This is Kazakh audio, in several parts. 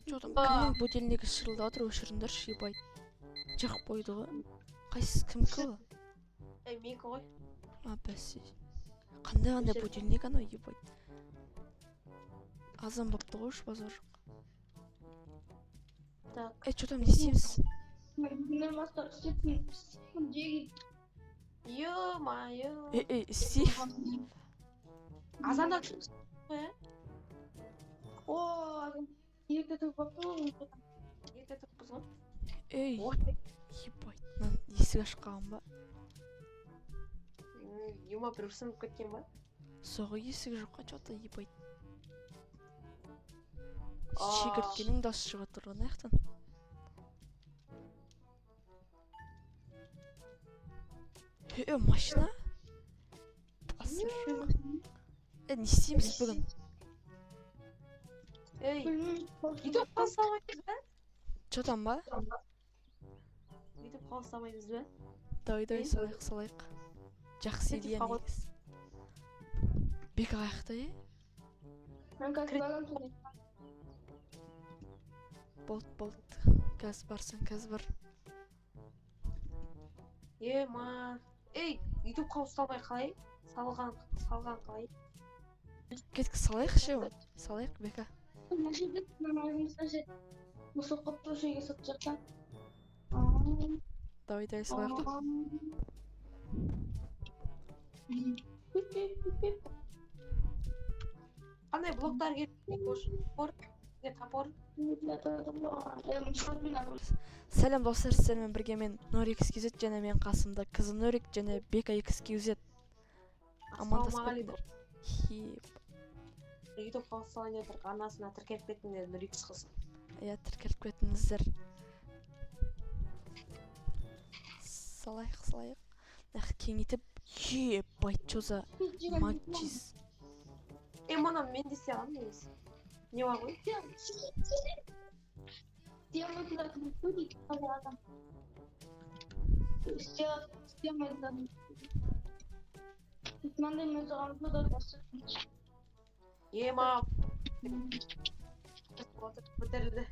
Жодам кімнің будильнигі шырылдап отыр, өшіріңдерші, ебай. Жақып қойды ғой. Қайсысы кімкі ол? Менікі ғой. Бәсе. Қандай будильник анау, ебай. Азан бапты ғой ұш базар жоқ. Так. Жодам не істейміз? Ё-майо. Стив. Азанда жұмыс қой, Екі тұппыз ғой. Ебай. Мынан есік ашып қалған ба? Юма бір ұрсынып кеткен ба? Соғы есік жоққа жота, ебай. Шегірткенің даусы шығып тұр ғой, аяқтан. Машина? Не істейміз бүгін? Ютуб қалыстамаймыз ба? Жотам ба? Ютуб қалыстамаймыз ба? Дай, салайық. Жақсы идея негіз. Бек аяқта, Мен қазір балам тұрайын. Болт. Кәз барсың, кәз бар. Ютуб қалыстамай қалай? Салған қалай? Кеткі салайық ше, салайық бека. Осы қыпты шеге сатып жатқан. Дай, салайық. Қандай блоктар тапор? Сәлем достар, сіздермен бірге мен Норикс-KZ және мен қасымда қызы Норик және Бека X-KZ. Амандасып кетіңдер. Ютуб қалыстамай жатыр, анасына тіркеліп кетіңдер, Норикс қылсын. Тіркеліп кетіңіздер. Салайық. Кеңейтіп, ебай, чоза матчиз. Мұны мен де істей аламын негіз. Не бар ғой? Ема. Көтерілді.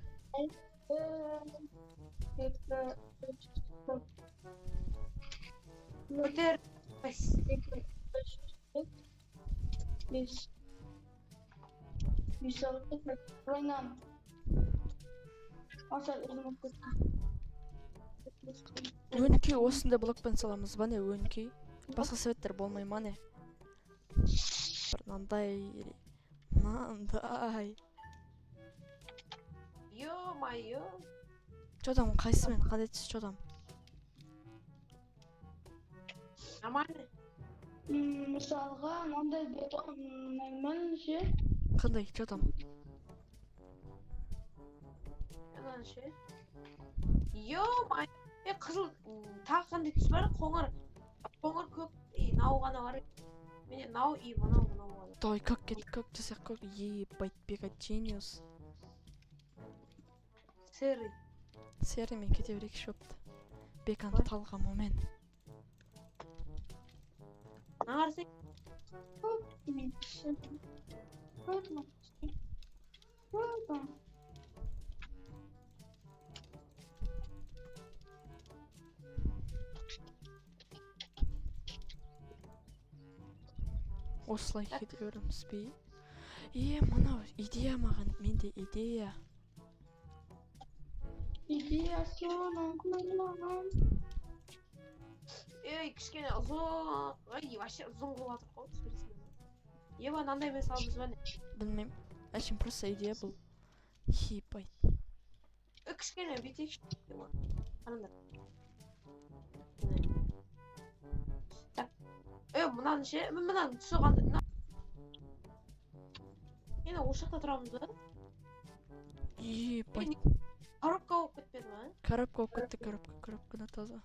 Көтер. Өнкей осындай блокпен саламыз ба не, өнкей? Басқа советтер болмай ма не? Нандай. Ё-майо. Жодам қайсымен, қадетсіз жодам? Нормально. Мысалға, мынандай бетон нормально ше. Қандай жодам? Анан ше. Ё-майо. Қызыл тағы қандай түс бар? Қоңыр көк, нау ғана бар. Мене нау и мынау ғана. Дай, көк жасақ көк. Ебайт, Бека genius. Серый мен кете берейік шопты. Беканы талғамы мен. Нағарсың? Осылай кете береміз бе? Мынау идея маған, менде идея. Идея соның көңілін. Кішкене ұзын, вообще ұзын қылып атыр қой. Ева, нандай мен салымыз ба не? Білмейм, әшім просто идея бұл. Ебайт. Кішкене бетек қанындар. Мұнан ше, мұнан түсі қанды. Енді осы жақта тұрамыз ба? Ебайт. Коробка болып кетпеді ма? Коробка болып кетті, коробканы таза.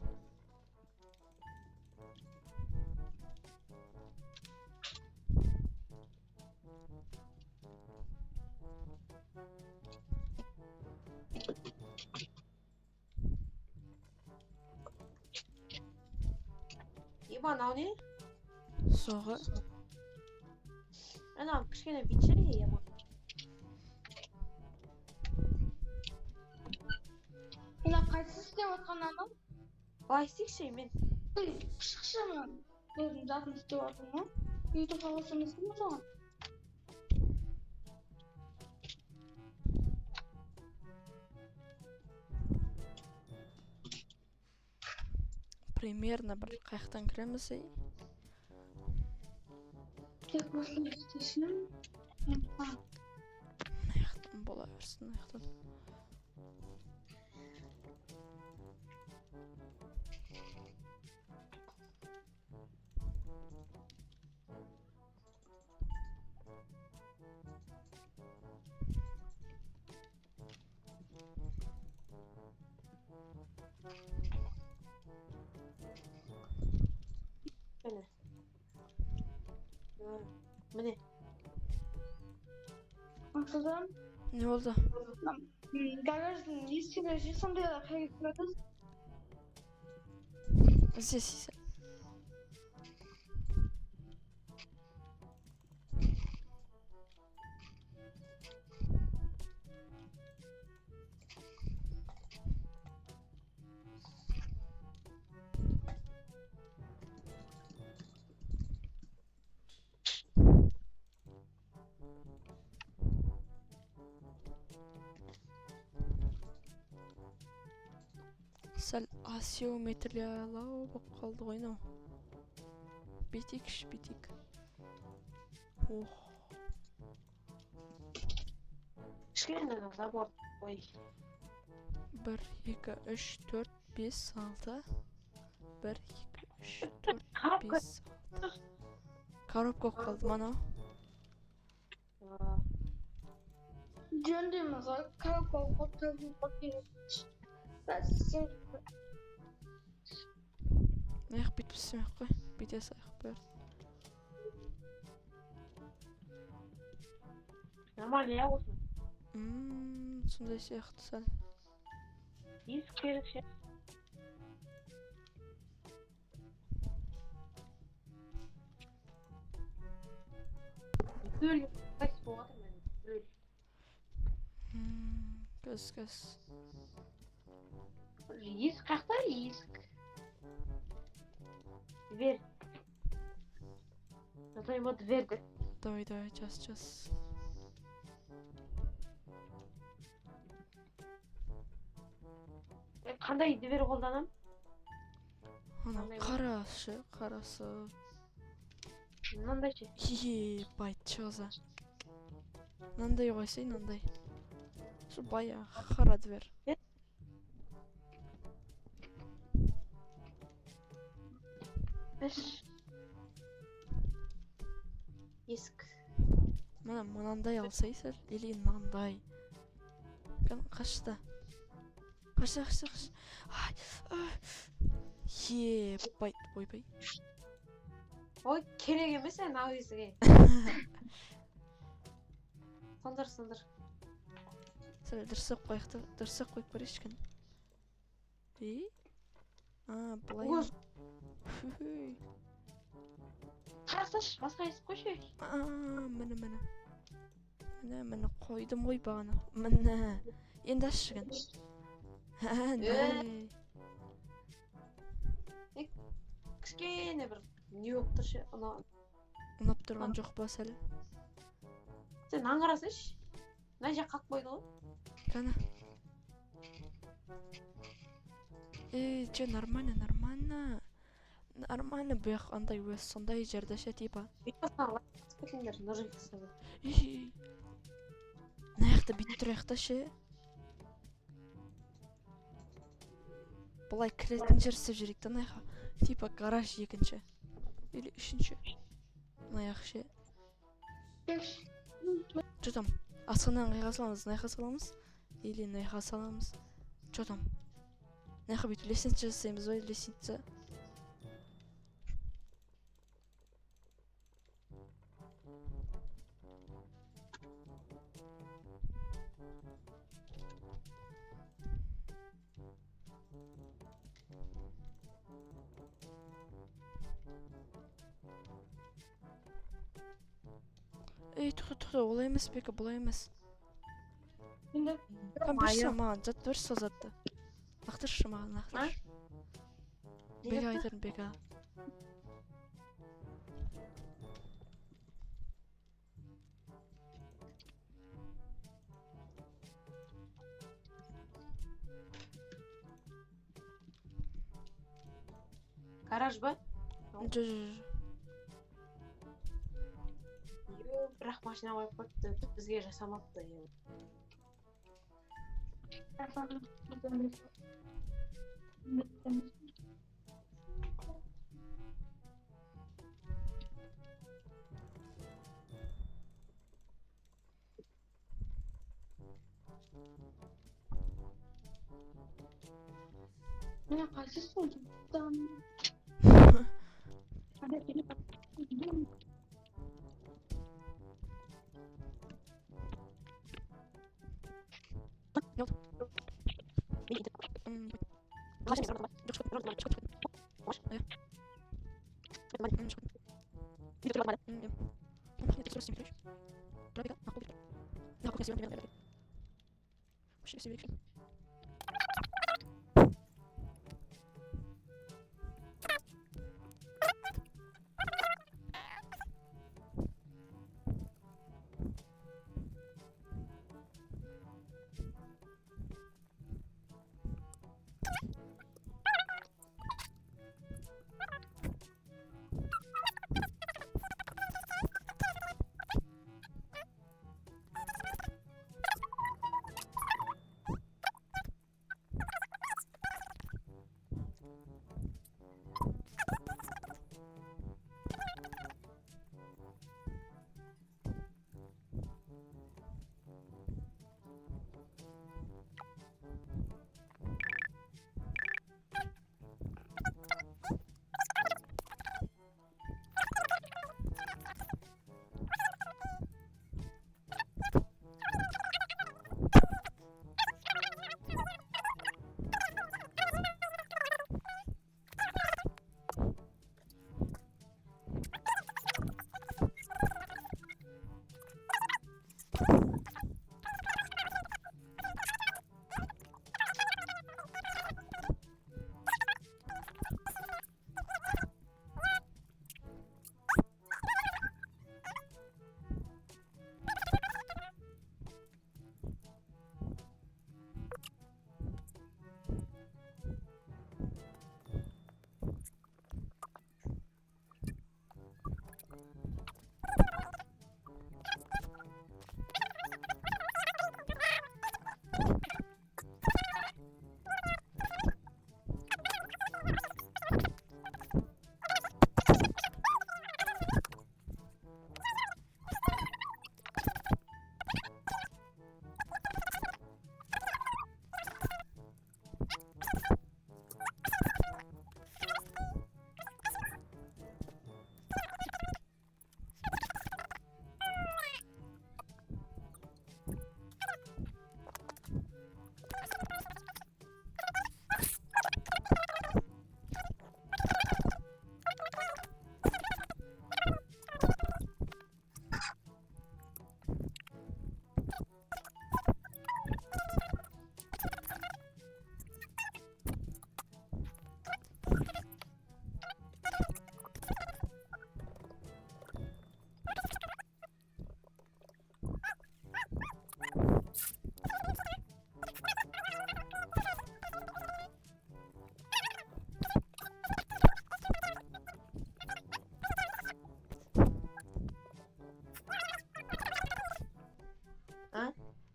Еба, нау не? Соғы. Анам кішкене битші ема. Siz istеп atkandan Былай істейікші мен. шықшы мен өзім затын істеп жатырмын. YouTube қаласың істеймін соған. Примерно бір қаяқтан кіреміз. Тек осылай істейсің. Аяқтан бола берсін, аяқтан. Міне. Міне. Ақсызым, Не болды? гараждың ескілері же сондайлар қай кетіп жатыр? Здесь сен. Сәл асиометриялау болып қалды ғой мынау. Бүйтейікші. Ох. Кішкене забор. Ой. 1, 2, 3, 4, 5, 6. 1, 2, 3, 4, 5, 6. Коробка болып қалды мынау. Жөндейміз ғой, коробка болып Аяқ бүйтіп істемек қой. Бүйте салайық бәрін. Нормально я осы. Сондай сияқты сәл. Есік керек ше. Бөл қайсы болғатыр мен. Бөл. Көз. Есік қақта есік. Дверь. Назови ему дверь. Давай, час. Қандай дверь қолданам? Ана қарасы. Мынандай ше. Байт чоза. Мынандай қойсай, мынандай. Şu bayağı қара дверь. Есік. Мынандай алсай сәл, или мынандай. Қашты. Қаш. Байт, ойбай. Ой, керек емес ана есіге. Сындыр. Сәл дұрсақ қойып көрейшкін. Бұлай. Қарасаш, басқа есік қойшы. Міне қойдым ғой бағана. Міне. Енді ашшыгын. Кішкене бір не болып тұр ше. Ұнап тұрған жоқ ба сәл? Сен аңғарасыш? Мына жақ қақ қойды ғой. Кәні. Че, нормально. Нормально бұяқ андай өз сондай жерді ше, типа. Бүйттасына лайк кетіңдер, нұржық қысады. Наяқты бүйт тұраяқта ше. Бұлай кіретін жер сіп жүректі наяқа. Типа гараж екінші. Или үшінші. Наяқ ше. Че там? Асқаннан қайға саламыз, наяқа саламыз? Или наяқа саламыз? Че там? Наяқа бүйтіп лесенце жасаймыз ой, лесенце. Тоқта, олай емес бекі, бұлай емес. Енді Там берші маған, затты берші сол затты. Лақтыршы маған, лақтыршы. Бега айтарын, бега. Гараж ба? Жо. Бірақ машина қойып қойыпты, бізге жасамапты. Мен қайсы сондықтан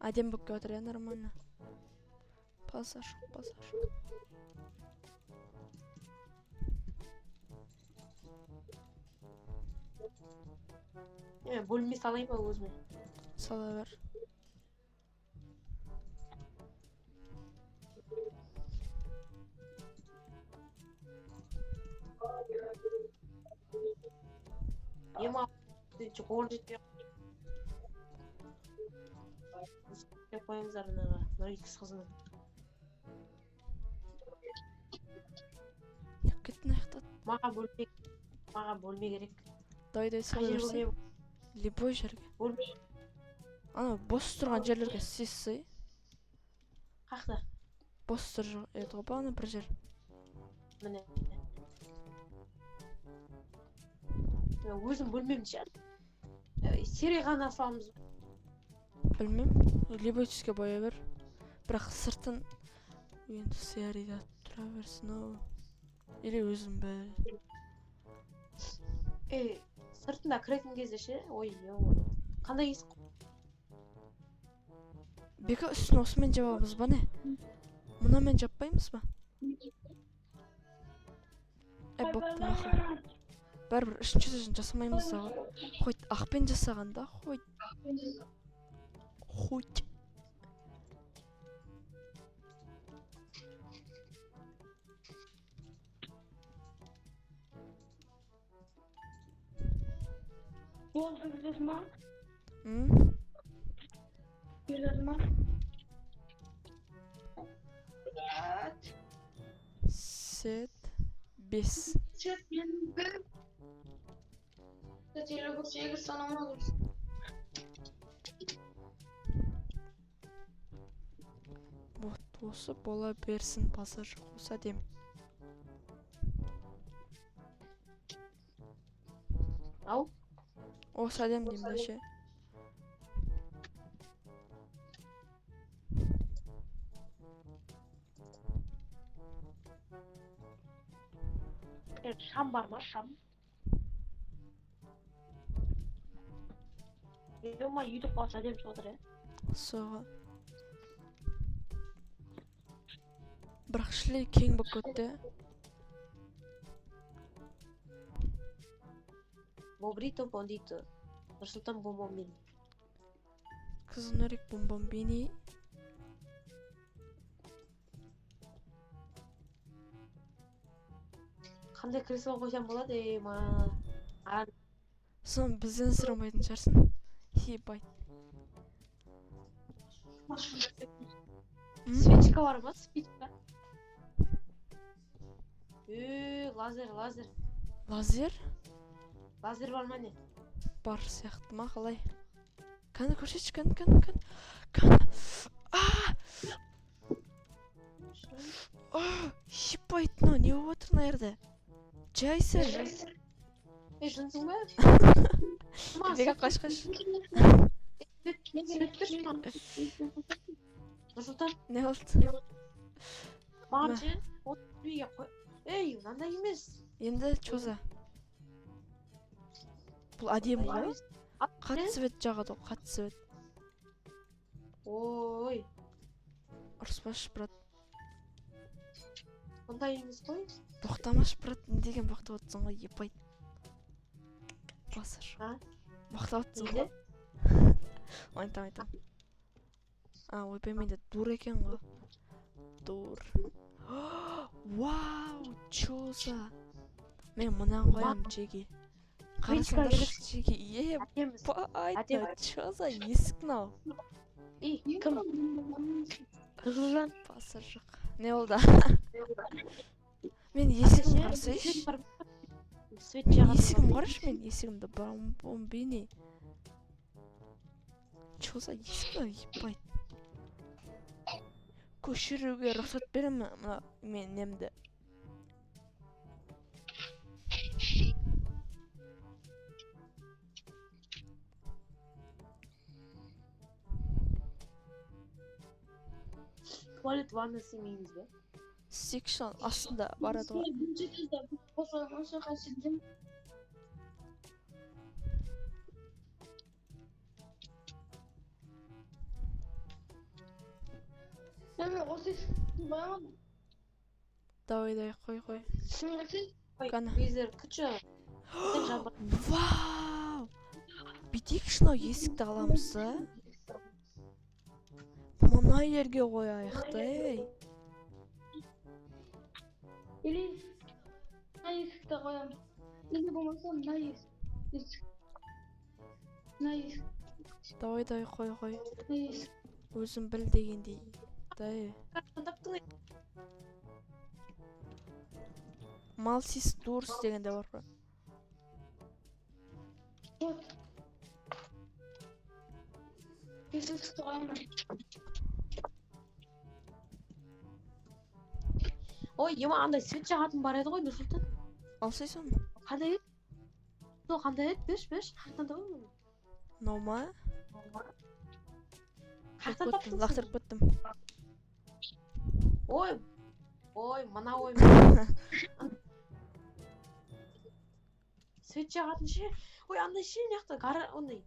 Один бок отре нормально. Пассаж. Бөлме салайын ба өзіме? Сала бер. Ема қол жетпей қойыңыздар Наргиз қызының. Кеттің аяқтат. Маға бөлме керек. Дай сала берсе. Любой жерге. Бөлме. Ана бос тұрған жерлерге сый. Қақта? бос тұр еді ғой бағана бір жер. Міне. Өзім бөлмем ше. Серей ғана саламыз. Білмем, любой түске боя бер. Бірақ сыртын енді серийда тұра берсін ау. Или өзім біл. Сыртында кіретін кезде ше. Ой. Қандай есік? Бека үстін осымен жабамыз ба не? Мұнамен жаппаймыз ба? Бопты мақұл. Бәрібір үшінші сөзін жасамаймыз да ғой. Хойт, ақпен жасағанда, хойт. Хойт. Болды білдіз ма? Білдіз ма? Сет, бес. Сет, мен бір. Сетелі бұл 8 санамадым. Вот осы бола берсін базар қоса дем. Ау? Осы әдем дейм да ше. Шам бар ма? Шам? Ема үйді қалса әдем шығыдыр, Соға. Бірақ шлей кең бұк өтті. Бобрито бондито. Нұрсұлтан бомбомбин. Кызынырик бомбомбини. Қандай кресло қойсам болады, ма. Сон бізден сұрамайтын шығарсың. Ебай. Свечка бар ма? Свечка. Лазер. Лазер? Лазер бар ма не? Бар сияқты ма қалай? Кәні көрсетші, кәні. Ебайт, не болып отыр мына жерде? Жайсы. Жынсың ба? Бега қаш. Нұрсұлтан, Не болды? маған ше, үйге қой. Мынандай емес. Енді чоза. Бұл әдем ғой? Қатты свет жағады ғой, қатты свет. Ой, Ұрыспашы, брат. ондай емес қой. Боқтамашы, брат. Не деген боқтап отырсың ғой, ебайт. Басыр. Боқтап отырсың ғой. Айтам. Ойбай, менде дур екен ғой. Дур. Вау, чоза. Мен мұнан қоям жеге. Қарасыңдар жеге. Ебайт, чоза, есіктің ау. Кім? Қызылжан. Басыр жоқ. Не олда? Мен есігім қарсайш. Есігім қараш, мен есігімді бомбини. Чоза, есігім ебайт. Көшіруге рұқсат беремін мен немді. Туалет ванна семейміз бе? Секшн астында барады ғой. Бірінші кезде қосылған соң қасидім. Осы баяғын. Давай, қой. Сіңірсіз? Қана. Визер күші. Вау! Битек шынау есікті аламыз, Мұна ерге қояйықты, Или мына есікті қоям. Или болмаса мына есік. Мына есік. Давай, қой. Мына есік. Өзім біл дегендей. Малсис дұрыс дегенде бар ғой. Вот. Есікті қоямын. Ой, ема андай свет жағатын бар еді ғой Нұрсұлтан. Алсай соны. Қандай еді? Сол қандай еді? Берші. Қаяқтан табамын оны? Мынау ма? Қаяқтан таптың сен? Лақтырып кеттім. Ой, мына ой. Свет жағатын ше. Ой, андай ше мынаяқта ондай.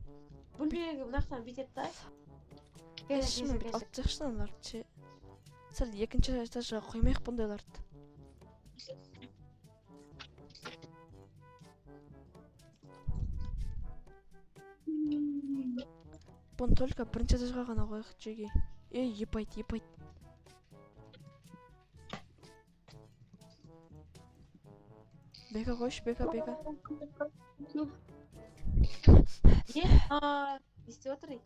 Бөлмеге мынаяқтан бүйтеді да. Ешімен алып жақшын аналарды ше. Сәл екінші этажға қоймайық бұндайларды. Бұны только бірінші этажға ғана қойық жеге. Епайт. Бека қойшы, бека. Не істеп отыр ей?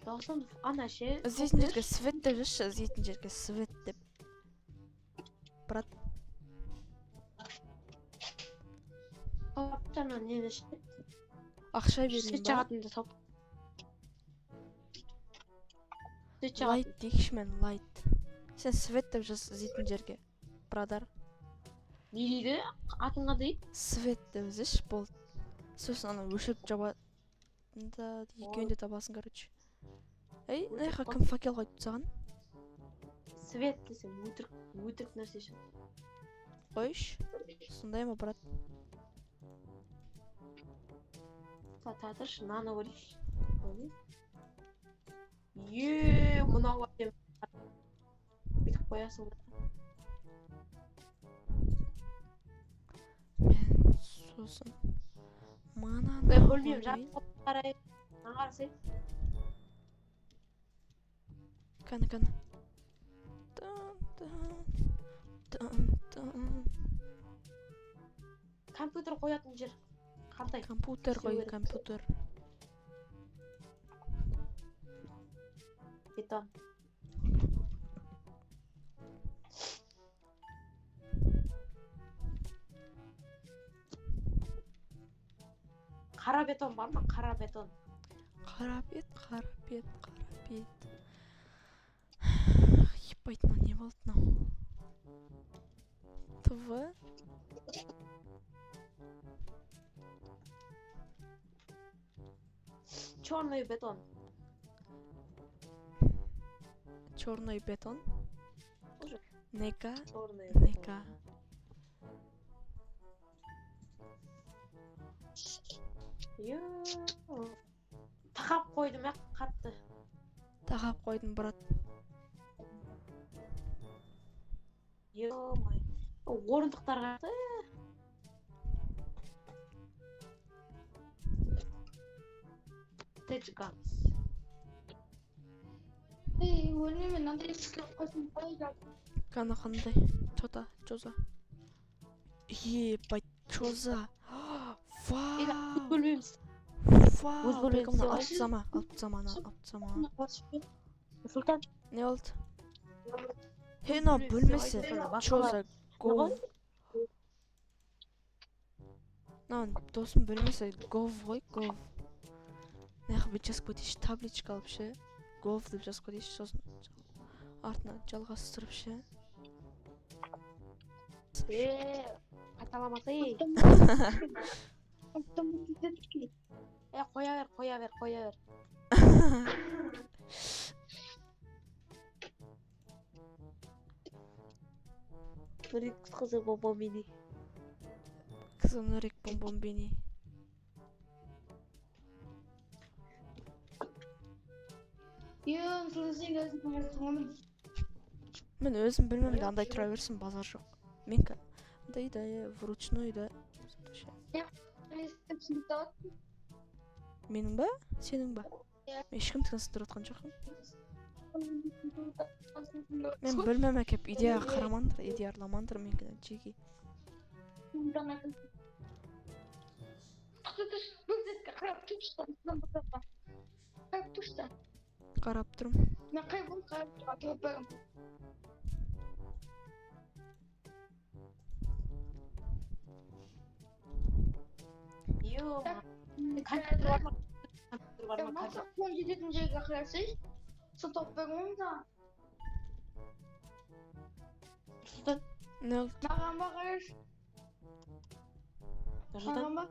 Даусын ана ше. Іздейтін жерге свет деп жүрші, іздейтін жерге свет деп. Брат. Қаптана нені ше? Ақша берейін Свет ба? жағатынды тауып. Свет жағатын. Лайт дейікші мен, лайт. Сен свет деп жаз іздейтін жерге. Брадар. Не дейді? Атын қандай? Свет деп іздеші болды. Сосын ана өшіріп жабады. Екеуін де табасың, короче. Ей, мынаяққа кім факел қойды саған? Свет десем, өтірік нәрсе ше. Қойш. Сондай ма, брат? Татыршы, наны көрейші. Мынау әдем. Бүйтіп қоясың ба? Мен сосын мана Бөлмем жақып қарай. Қарасай. Кәні. Компьютер қоятын жер. Қандай? Компьютер қой, компьютер. Бетон. Қара бетон бар ма? Қара бетон. Қара бет. Епайт, мынау не болды мынау? ТВ? Черный бетон. Черный бетон? Уже. Нека? Черный Нека. Тақап қойдым я қатты. Тағап қойдым, брат. Ё-май. Орындықтар қатты. Тэджганс. Ей, өлмеймін, мынандай іске қойсын қалай жатыр. Қана қандай? Чоза. Епайт, чоза. Вау! Бөлмеміз. Вау! Бека мұны алып тастама. Сұлтан. Не болды? Хей, мынау бөлмесі. Чоза, гов. Мынау досым бөлмесі гов ғой, гов. Мынаяққа бүйтіп жазып кетейінші, табличка алып ше. Гов деп жазып кетейінші, сосын артына жалғастырып ше. Қайталамаса ей. Қоя бер. Нұрик қызы бомбомбини. Қызы Нұрик бомбомбини. Мен өзім білмем де андай тұра берсін, базар жоқ. Мен андай да, вручной да. Менің ба? Сенің ба? Мен ешкім тыныштырып отқан жоқпын. Мен білмем әкеп, идеяға қарамандыр, идеяламандыр менгіні жеге. Қарап тұрым. Мен қайбын қарап тұрым. Компьютер бар ма? Жететін жерге қарасай, сол топ беруім да. Не oldu? Маған бағаш. Нұрсұлтан, Маған ба?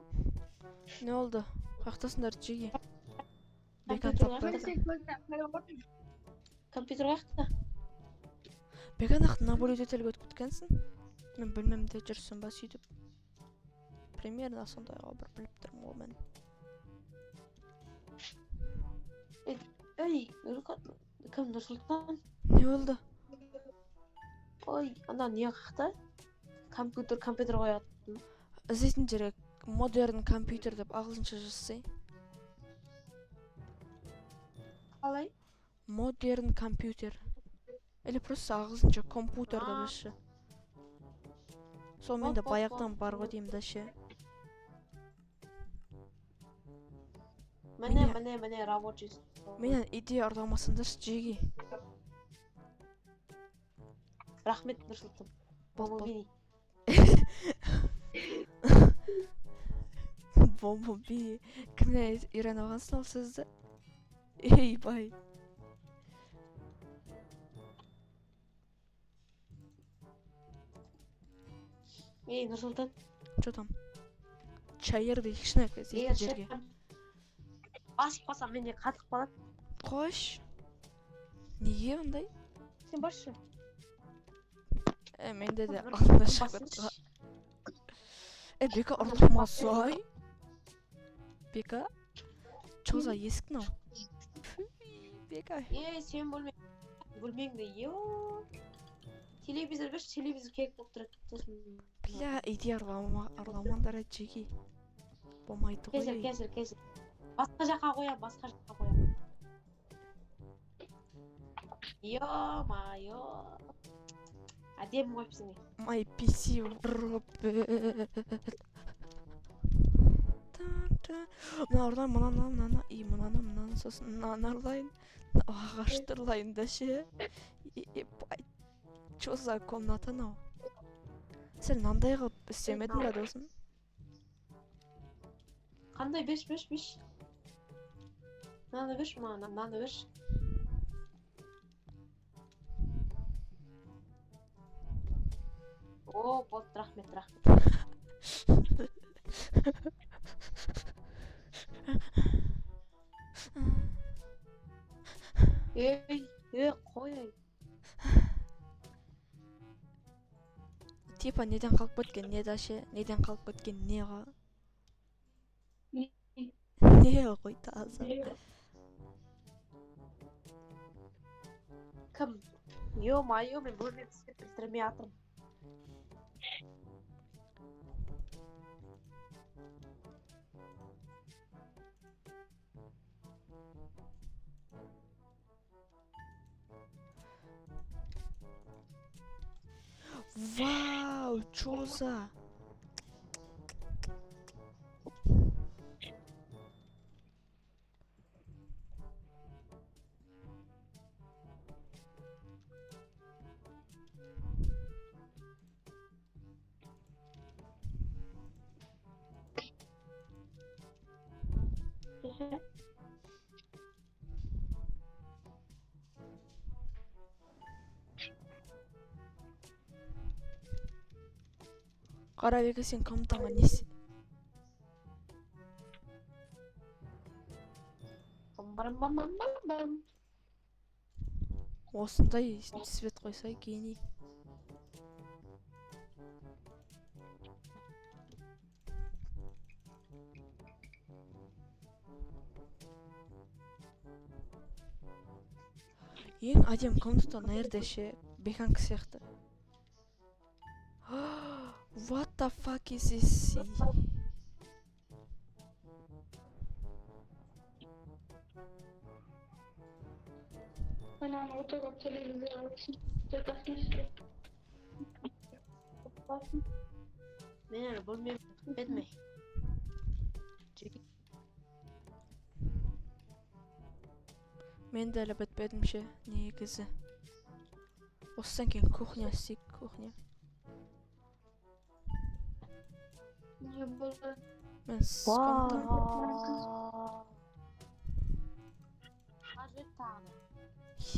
Ne oldu? Қаяқтасыңдар Джиги? Бекан Компьютерға таппай. қайта. Сен көзіне қарап отырмын. Компьютер қаяқта? Бекан ақ наблюдатель өтіп кеткенсің? Мен білмем де жүрсің ба сөйтіп. Примерно сондайға бір біліп тұрмын ғой мен. Ей, кім Нұрсұлтан? Не oldu? Ой, анда не қақты? Компьютер қояды. Іздейтін жерге модерн компьютер деп ағылшынша жазсай. Қалай? Модерн компьютер. Или просто ағылшынша компьютер деп жазшы. Сол менде Бол, бол, баяғыдан бол. бар ғой деймін да ше. Міне, рабочий. Менен идея ұрламасаңдаршы Джиги. Рахмет, Нұрсұлтан. Бомбини. Бомби. Кімнен үйреніп алғансың ол сөзді? Ей бай. Ей, Нұрсұлтан. Что там? Чайырды ешіне іздейтін жерге. Басып қалсам менде қатық қалады. Қош. Неге ондай? Сен басшы. Менде де алдында шығып кетті. Бека ұрламасай. Бека. Чоза есіктің ау. Бека. Сен бөлмеңді. Телевизор берші, телевизор керек болып тұрады. Бля, идея ұрламаңдар Джиги. Болмайды ғой. Кесір. Басқа жаққа қоя. Йо-майо. Әдемі қойыпсың. My PC робот. Мына ұрлайын, мынаны сосын мынаны ұрлайын. Ағашты ұрлайын да ше. Чё за комната мынау? Сен мынандай қылып істемедің ба досым? Қандай беш. Мынаны берші, мынаны берші. О, болды, рахмет. Қой. Типа неден қалып кеткен не да ше? Неден қалып кеткен неға? Не ғой таза? Кім? Йо-майо, мен бөлмені істеп білдірмей атырмын. Вау, чё за? Қарабекі сен комнатаңа несі? Осындай свет қойсай гений. Ең әдем комната nerede ше? Беканг сияқты. What the fuck is this? Ананы отырып телевизор алсын. Жатасың. Мен әлі бөлмем бітпеді. Мен де әлі бітпедім ше, негізі. Осыдан кейін кухня істейік, кухня. Не болды? Мен с комнатам. Қажет тағы.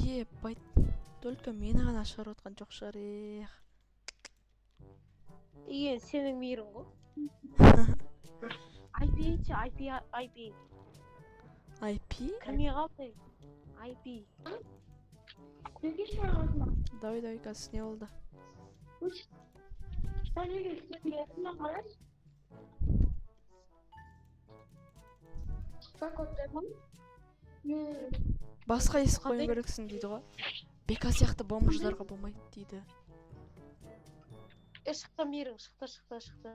Ебать, только мені ғана шығарып отқан жоқ шығар. Iya senin mirin go. IP чи IP. IP? Ками қалды? IP. Неге шырағасына? Давай, қазір не болды? Неге істемесіне қарай? Как отдаймын? Басқа есік қою Қандай? керексің дейді ғой. Бека сияқты бомждарға болмайды дейді. Шықты мирің, шықты.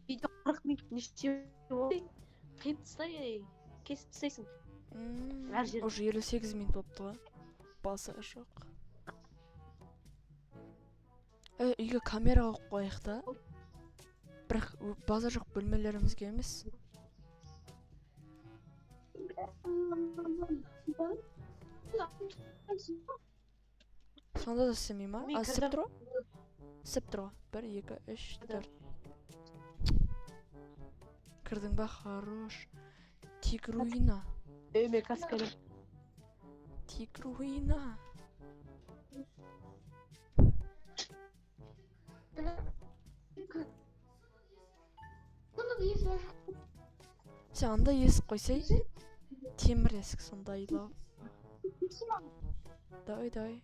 Видео 40 минут неше болды? Қиып тастай, кесіп тастайсың. Әр жерде. Уже 58 минут болыпты ғой. Баса жоқ. Үйге камера қойып қояйық та. Бірақ база жоқ бөлмелерімізге емес. Сонда да істемей ма? Мен Істеп кірдім. тұр ғой? Істеп тұр ғой. 1, 2, 3, 4. Кірдің ба? Хорош. Тигруина. Өме каскалым. Тигруина. Сен анда есік қойсай? Темір есік сонда илау. Давай.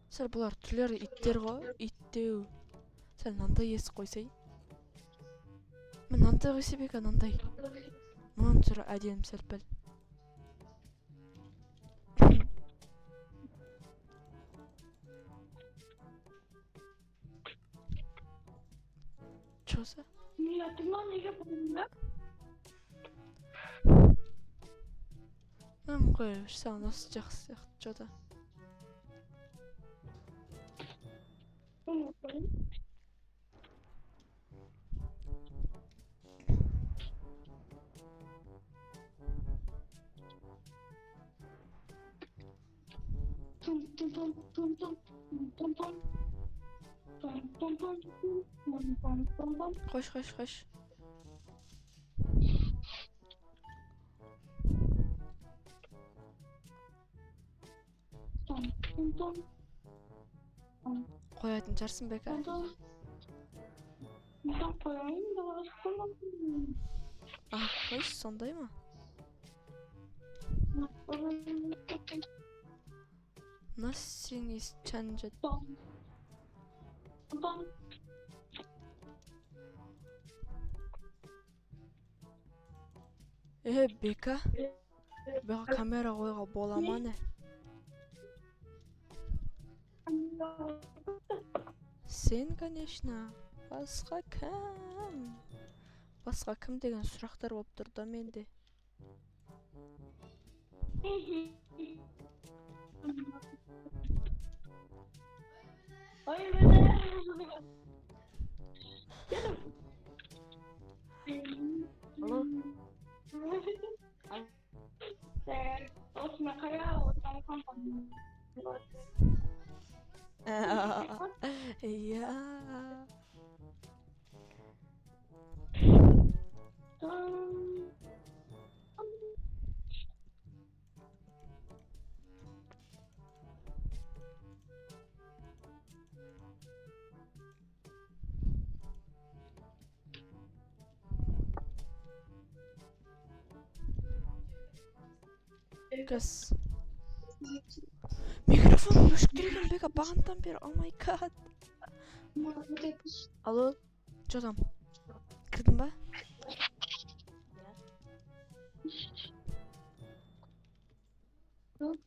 Сәл бұлар түрлері иттер ғой, иттеу. Сәл мынандай есік қойсай. Мен мынандай қойса бека мынандай. Мұның түрі әдемі сәл-пәл. Чоса? Мен қой, саған осы жақсы сияқты, жода. Қош. Қоятын жарсын бека. Қойш, сондай ма? Nothing is changed. Бека. Бека камера қойға бола ма не? Сен, конечно. Басқа кім деген сұрақтар болып тұр да менде. Алло. Иә. Кыз. Микрофон өшіктірген бека бағантан бері. Oh my god. Алло. Жодам. Кірдің ба? Ой.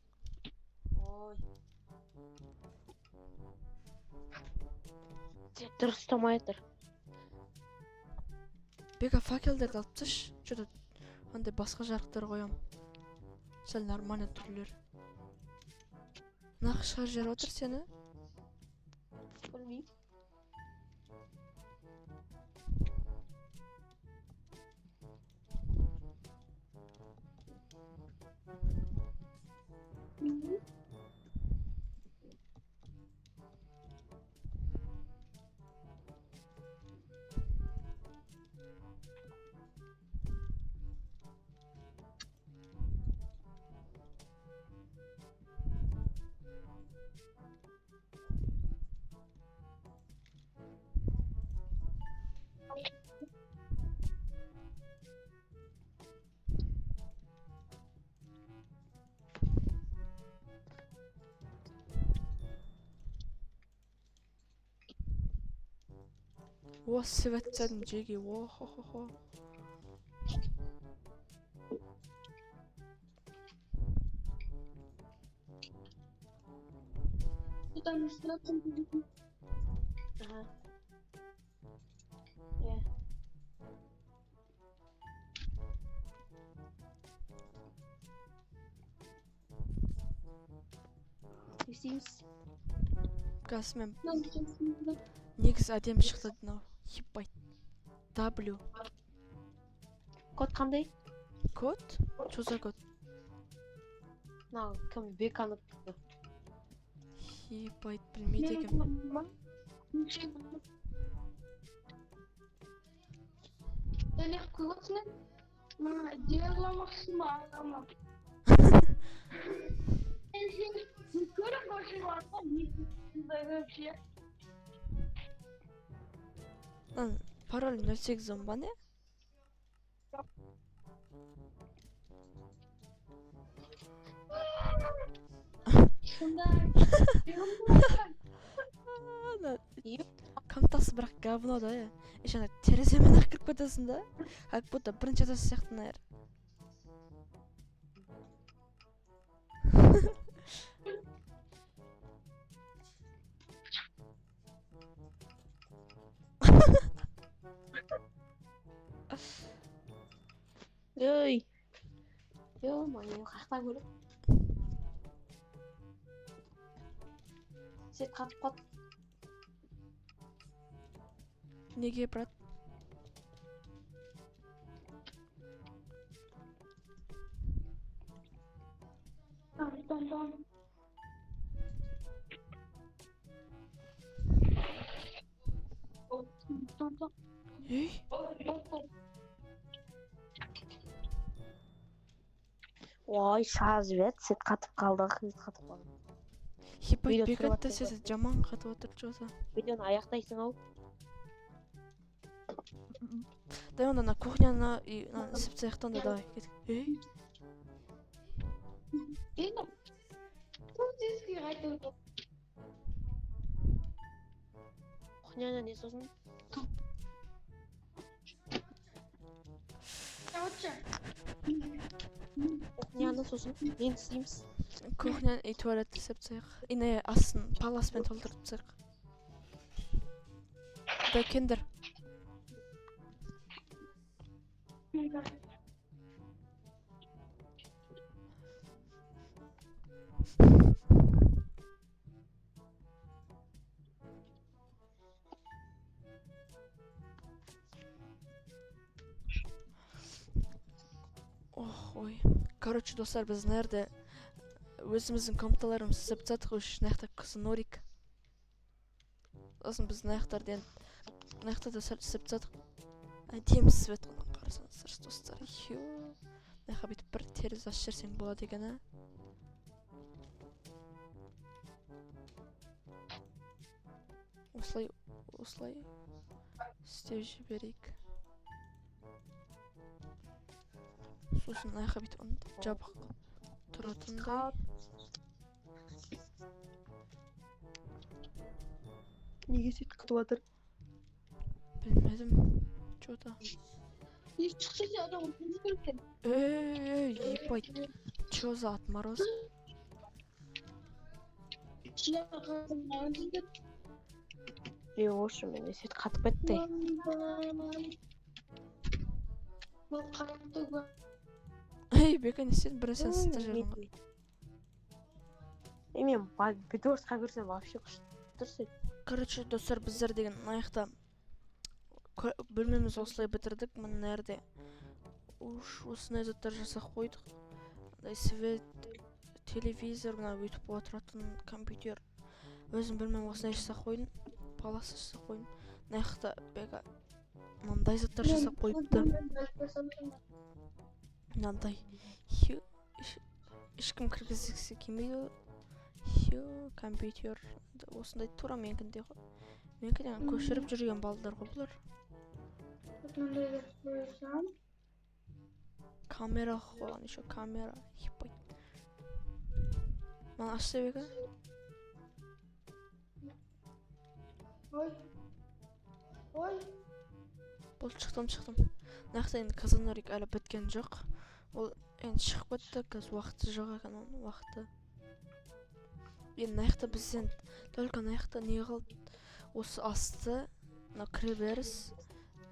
Дұрыстамай тұр. Бека факелдерді алып таш. Жода андай басқа жарықтар қоям. Сәл нормальный түрлер. Нақышқа жер отыр сені? Білмеймін. О, Светцаның жеге. О, хо. Там снятся. Ага. Иә. Не істейміз? Қазір мен Там снятся. негізі әдемі шықты мынау. Ебать. W. Код қандай? Код? Что за код? Мынау кім беканы Ебать, білмейді екенмін. Элех кылысны. Делаmakсın ama. Görün boşu var mı? Böyle bir şey. Lan пароль 08 ба не? Şunda. Комтасы бірақ говно да, е. Еще ана тереземен ақ кіріп кетесің да. Как будто бірінші этаж сияқты наер. Ей. Ё-моё, қаяқтан көріп? Свет қатып қалды. Неге, брат? Tamam. Ей, Ой, свет қатып қалды, свет қатып қалды. ебать, Видео бекатта түсіріп сесі жаман қатып отыр, жоса. Видеоны аяқтайсың ау. Дай онда на кухняны и ісіп цехтан да давай. Ей, Genau. Тут здесь gerettet. Кухняны не сосын? Короче. Кухняны сосын? Нені істейміз? кухня и туалет ісіп цех. И не астын паласпен толтырып цех. Дай кендер. Ой. Короче, достар, біз нерде өзіміздің комнаталарымыз сізіп жатық үш наяқта норик. Сосын біз наяқтардан наяқта да сізіп жатық. Әдемі свет қылған қарасаңыздар, достар. Наяқа бүйтіп бір терезе ашып жіберсең болады екен, а? Осылай істеп жіберейік. Сосын наяқа бүйтіп жабық тұратындай. Неге сөйтіп күтіп жатыр? Білмедім. Чё-то. Hiç çıkışta adam otururken. Эй, ебать. Чё за отмороз? Şuna bakalım. Ошы, менде свет қатып кетті. Bu karanlık var. Эй, бека не істедің, бірі сен сытта жердің ғой. Мен бедорсқа көрсем вообще күшті тұрсы. Короче, достар, біздер деген аяқта бөлмеміз осылай бітірдік. Мына нәрде осындай заттар жасап қойдық. Свет, телевизор, мына өйтіп отыратын компьютер. Өзім бөлмем осындай жасап қойдым. Паласы жасап қойдым. Мына аяқта бека мындай заттар жасап қойыпты. Мынандай. Ешкім кіргізгісі келмейді. Компьютер. Осындай тура менікінде ғой. Менікі деген көшіріп жүрген балдар ғой бұлар. Камера қойған, еще камера. Ебать. Мана ашса бека? Ой. Ой, Бұл шықтым. Нақты енді казанорик әлі біткен жоқ. Ол енді шығып кетті, қазір уақыты жоқ екен оның уақыты. Енді нақты бізден только нақты не қылды, осы асты, мына кіреберіс,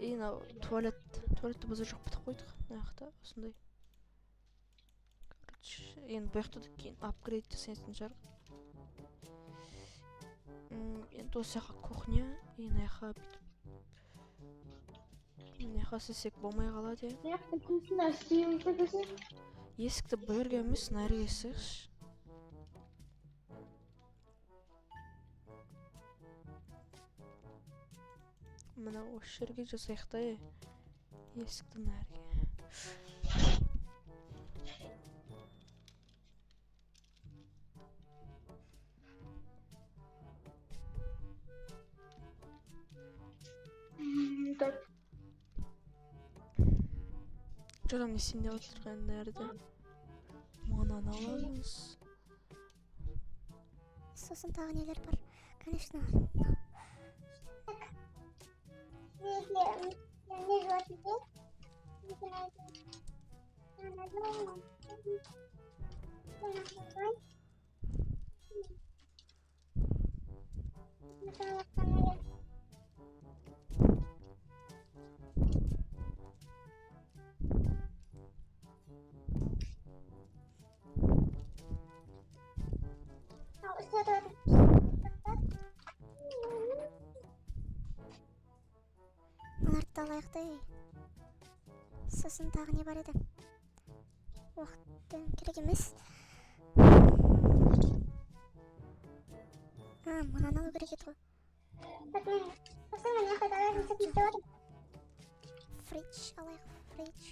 и мынау туалетті біз жоқ бітіп қойдық, нақты осындай. Енді бұл жақта да кейін апгрейд жасайтын шығар. Енді осы жаққа кухня, и мына жаққа бүйтіп. Мына жаққа істесек болмай қалады, мына жақта күнсін істейміз десе. Есікті бұл жерге емес, нәрге істейікші. Мына осы жерге жасайық та, есікті нәрге. Так. Жоғам не сен деп отырған нәрді. Маңнан аламыз. Сосын тағы нелер бар. Конечно. Мыналарды да алайық та. Сосын тағы не бар еді? Уақыт керек емес. Мынаны алу керек еді ғой. Фридж алайық, фридж.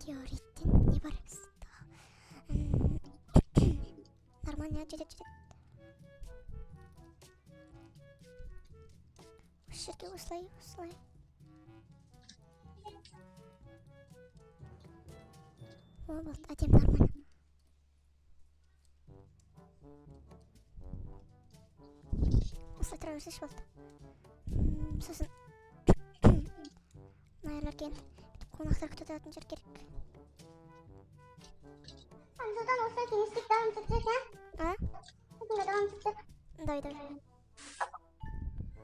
Теореттен не бар? Нормально, жетеді. Осы жерге осылай. О, болды, әдем, нормально. Осылай тұра берсеш болды. Сосын мына келіп қонақтар күтетін жер керек. Содан осылай кеңестік давам түсірсек, Осында давам түсірсек. Давай.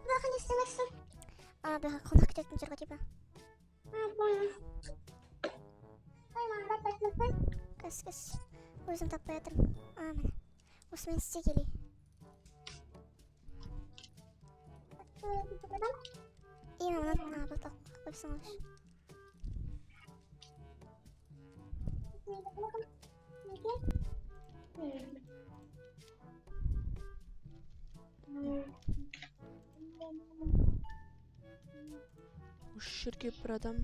Бұяқын істемексің? Бұяқа қонақ күтетін жер ғой дейбі. Понял. Маған да тәсіліппен? Кәс. Өзім таппай атырмын. Міне. Осымен істе келей. Мұнан бұлтақ қойсын олыш. Осы жерге бір адам.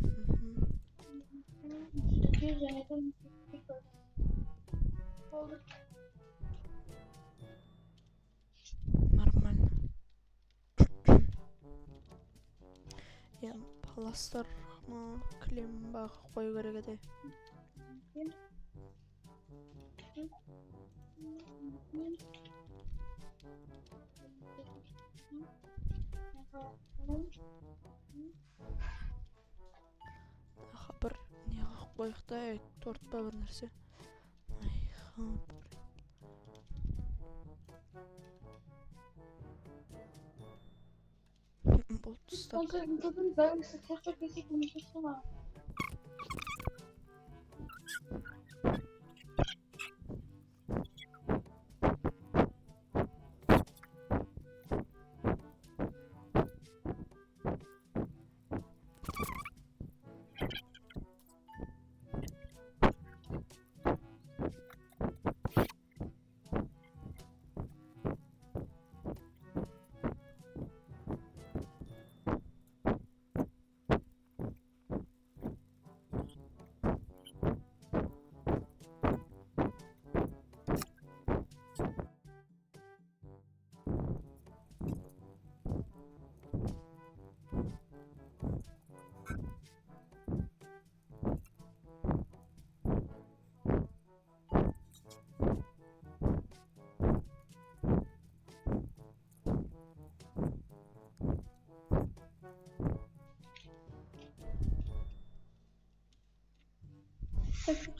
Нормально. Паластар кілем баға қою керек еді. Бір не қойық та, торт па бір нәрсе. Бұл тұстақ.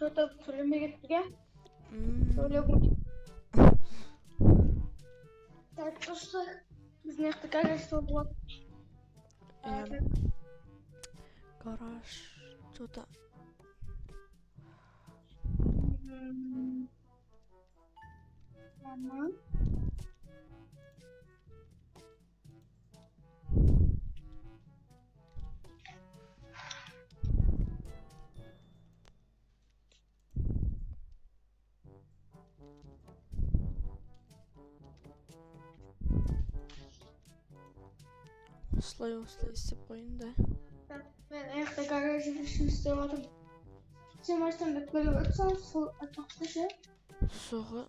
Şurada söylemeye gittik ya. Мм. Böyle bu. Tartıştık. Biz ne yaptık? Arkadaşlar bu. Гараж. Чута. Tamam. Осылай істеп қойын да. Ben ayakta garajı için istemedim. Sen baştan bir böyle baksan sol atakta şey. Соғы.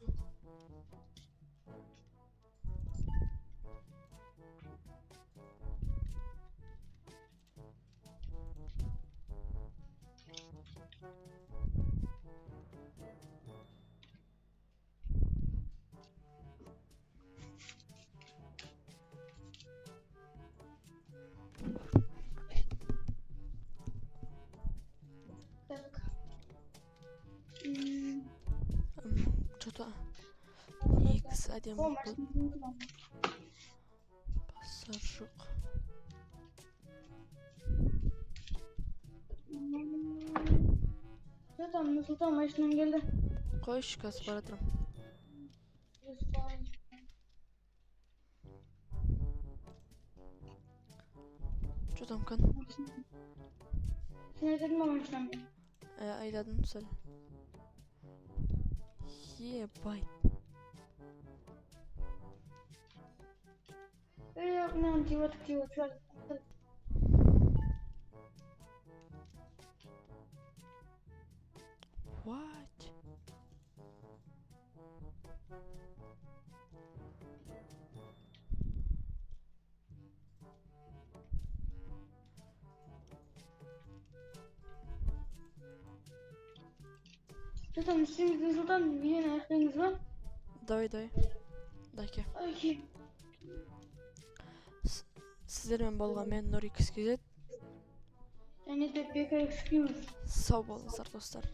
Tak. Чута. Негізі әдемі O бұл. baştan. Басар жоқ. Ya tam Nursultan başından geldi. Қойшы, қазір бара жатырмын. Чутам кан. Sen dedin mi başından geldi? Айдадым сәл. Ебай. Yok ne diyor şöyle. What? Ya tam sizin Nursultan bir yine ayaklarınız var. Давай. Дайке. Ay. Сіздермен болған мен Нұрикс кезет. Yani de bir kere sıkıyoruz. Сау болыңыздар достар.